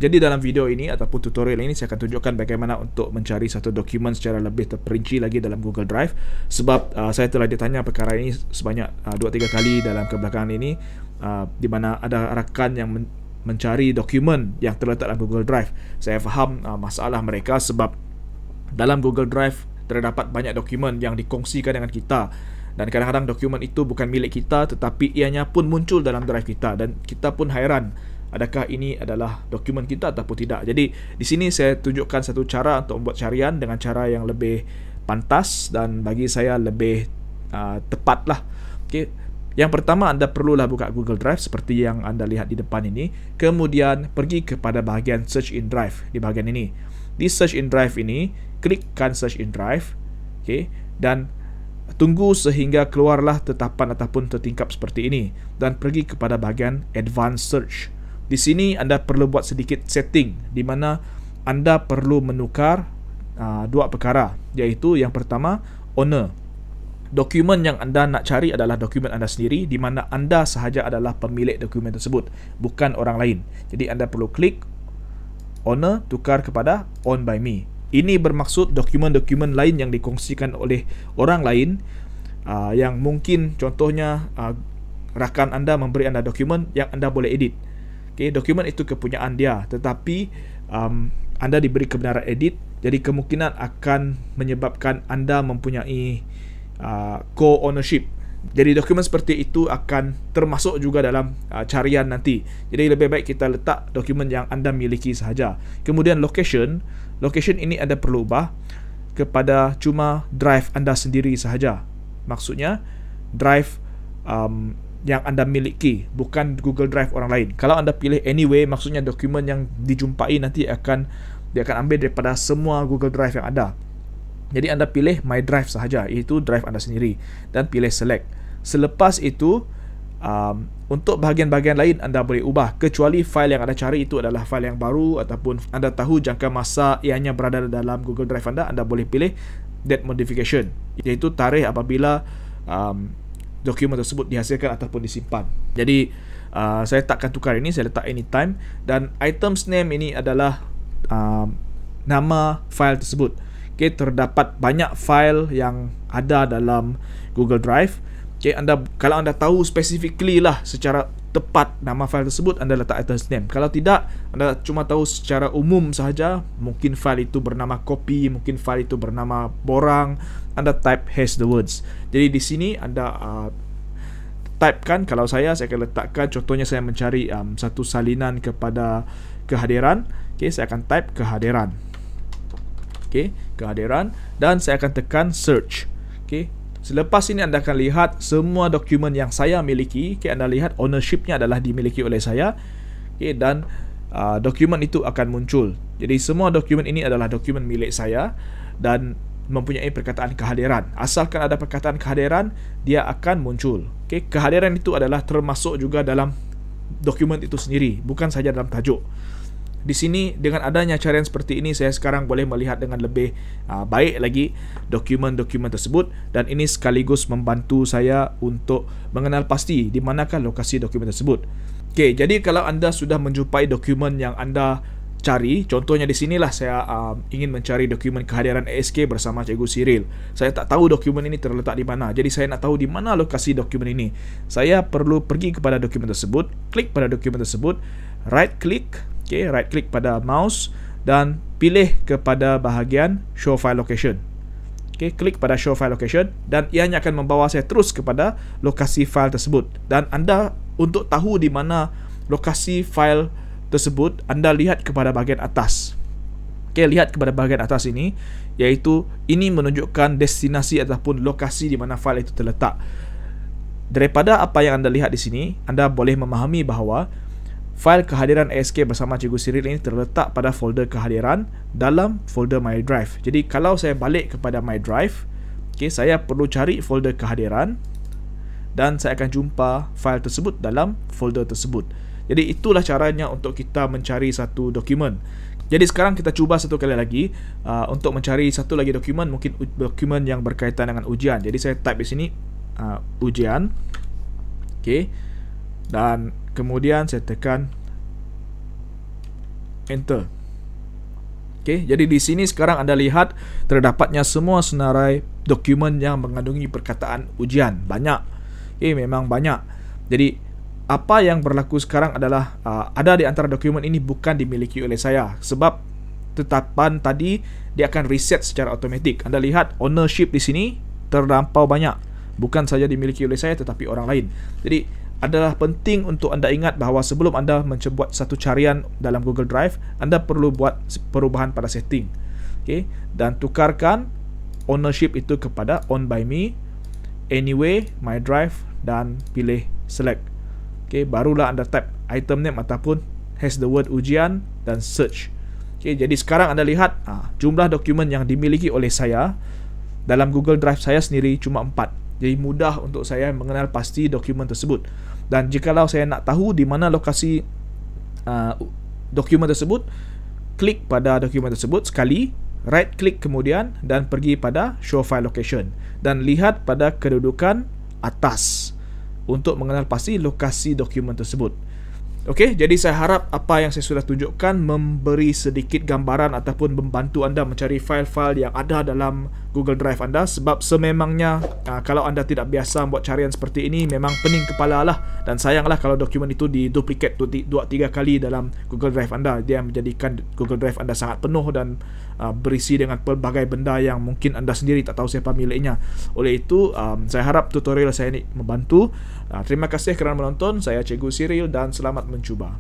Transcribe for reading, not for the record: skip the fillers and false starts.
Jadi dalam video ini ataupun tutorial ini saya akan tunjukkan bagaimana untuk mencari satu dokumen secara lebih terperinci lagi dalam Google Drive. Sebab saya telah ditanya perkara ini sebanyak 2-3 kali dalam kebelakangan ini, di mana ada rakan yang mencari dokumen yang terletak dalam Google Drive. Saya faham masalah mereka sebab dalam Google Drive terdapat banyak dokumen yang dikongsikan dengan kita. Dan kadang-kadang dokumen itu bukan milik kita, tetapi ianya pun muncul dalam drive kita. Dan kita pun hairan, adakah ini adalah dokumen kita ataupun tidak. Jadi di sini saya tunjukkan satu cara untuk membuat carian dengan cara yang lebih pantas dan bagi saya lebih tepat lah. Okay. Yang pertama, anda perlulah buka Google Drive seperti yang anda lihat di depan ini. Kemudian pergi kepada bahagian Search in Drive di bahagian ini. Di Search in Drive ini, klikkan Search in Drive. Okay. Dan tunggu sehingga keluarlah tetapan ataupun tertingkap seperti ini. Dan pergi kepada bahagian Advanced Search. Di sini anda perlu buat sedikit setting di mana anda perlu menukar dua perkara, iaitu yang pertama, owner. Dokumen yang anda nak cari adalah dokumen anda sendiri, di mana anda sahaja adalah pemilik dokumen tersebut, bukan orang lain. Jadi anda perlu klik owner, tukar kepada owned by me. Ini bermaksud dokumen-dokumen lain yang dikongsikan oleh orang lain, yang mungkin contohnya rakan anda memberi anda dokumen yang anda boleh edit. Okay, dokumen itu kepunyaan dia, tetapi anda diberi kebenaran edit, jadi kemungkinan akan menyebabkan anda mempunyai co-ownership. Jadi dokumen seperti itu akan termasuk juga dalam carian nanti. Jadi lebih baik kita letak dokumen yang anda miliki sahaja. Kemudian location ini anda perlu ubah kepada cuma drive anda sendiri sahaja. Maksudnya drive yang anda miliki, bukan Google Drive orang lain. Kalau anda pilih anyway, maksudnya dokumen yang dijumpai nanti dia akan ambil daripada semua Google Drive yang ada. Jadi anda pilih My Drive sahaja, iaitu drive anda sendiri, dan pilih Select. Selepas itu, untuk bahagian-bahagian lain anda boleh ubah, kecuali file yang anda cari itu adalah file yang baru ataupun anda tahu jangka masa ianya berada dalam Google Drive anda boleh pilih Date Modification, iaitu tarikh apabila dokumen tersebut dihasilkan ataupun disimpan. Jadi saya takkan tukar ini, saya letak anytime. Dan items name ini adalah nama file tersebut. Okay, terdapat banyak file yang ada dalam Google Drive. Okay, kalau anda tahu specifically lah secara tepat nama file tersebut, anda letak items name. Kalau tidak, anda cuma tahu secara umum sahaja, mungkin file itu bernama copy, mungkin file itu bernama borang, anda type hash the words. Jadi di sini anda typekan. Kalau saya akan letakkan, contohnya saya mencari satu salinan kepada kehadiran. Okay, saya akan type kehadiran. Okay, kehadiran, dan saya akan tekan search. Okay. Selepas ini anda akan lihat semua dokumen yang saya miliki. Okay, anda lihat ownership-nya adalah dimiliki oleh saya. Okay, dan dokumen itu akan muncul. Jadi semua dokumen ini adalah dokumen milik saya dan mempunyai perkataan kehadiran. Asalkan ada perkataan kehadiran, dia akan muncul. Okay, kehadiran itu adalah termasuk juga dalam dokumen itu sendiri, bukan saja dalam tajuk. Di sini dengan adanya carian seperti ini, saya sekarang boleh melihat dengan lebih baik lagi dokumen-dokumen tersebut, dan ini sekaligus membantu saya untuk mengenal pasti di manakah lokasi dokumen tersebut. Okey, jadi kalau anda sudah menjumpai dokumen yang anda cari, contohnya di sinilah saya ingin mencari dokumen kehadiran ASK bersama Cikgu Cyril. Saya tak tahu dokumen ini terletak di mana. Jadi saya nak tahu di mana lokasi dokumen ini. Saya perlu pergi kepada dokumen tersebut, klik pada dokumen tersebut, right click. Okay, right click pada mouse dan pilih kepada bahagian Show File Location. Okay, klik pada Show File Location dan ianya akan membawa saya terus kepada lokasi file tersebut. Dan anda untuk tahu di mana lokasi file tersebut, anda lihat kepada bahagian atas. Okay, lihat kepada bahagian atas ini, iaitu ini menunjukkan destinasi ataupun lokasi di mana file itu terletak. Daripada apa yang anda lihat di sini, anda boleh memahami bahawa file kehadiran ASK bersama Cikgu Cyril ini terletak pada folder kehadiran dalam folder My Drive. Jadi kalau saya balik kepada My Drive, okay, saya perlu cari folder kehadiran dan saya akan jumpa file tersebut dalam folder tersebut. Jadi itulah caranya untuk kita mencari satu dokumen. Jadi sekarang kita cuba satu kali lagi untuk mencari satu lagi dokumen, mungkin dokumen yang berkaitan dengan ujian. Jadi saya type di sini ujian. Okay. Dan kemudian saya tekan enter. Okey, jadi di sini sekarang anda lihat terdapatnya semua senarai dokumen yang mengandungi perkataan ujian. Banyak. Okey, memang banyak. Jadi apa yang berlaku sekarang adalah ada di antara dokumen ini bukan dimiliki oleh saya, sebab tetapan tadi dia akan reset secara automatik. Anda lihat ownership di sini terlampau banyak, bukan saja dimiliki oleh saya tetapi orang lain. Jadi adalah penting untuk anda ingat bahawa sebelum anda buat satu carian dalam Google Drive, anda perlu buat perubahan pada setting. Okay? Dan tukarkan ownership itu kepada owned by me, anyway, my drive, dan pilih select. Okay? Barulah anda type item name ataupun has the word ujian dan search. Okay? Jadi sekarang anda lihat jumlah dokumen yang dimiliki oleh saya dalam Google Drive saya sendiri cuma 4. Jadi mudah untuk saya mengenal pasti dokumen tersebut. Dan jikalau saya nak tahu di mana lokasi dokumen tersebut, klik pada dokumen tersebut sekali, right click kemudian dan pergi pada show file location dan lihat pada kedudukan atas untuk mengenal pasti lokasi dokumen tersebut. Okey, jadi saya harap apa yang saya sudah tunjukkan memberi sedikit gambaran ataupun membantu anda mencari file-file yang ada dalam Google Drive anda, sebab sememangnya kalau anda tidak biasa buat carian seperti ini memang pening kepala lah, dan sayanglah kalau dokumen itu diduplikat 2-3 kali dalam Google Drive anda. Dia menjadikan Google Drive anda sangat penuh dan berisi dengan pelbagai benda yang mungkin anda sendiri tak tahu siapa miliknya. Oleh itu saya harap tutorial saya ini membantu. Terima kasih kerana menonton. Saya Cikgu Cyril dan selamat mencuba.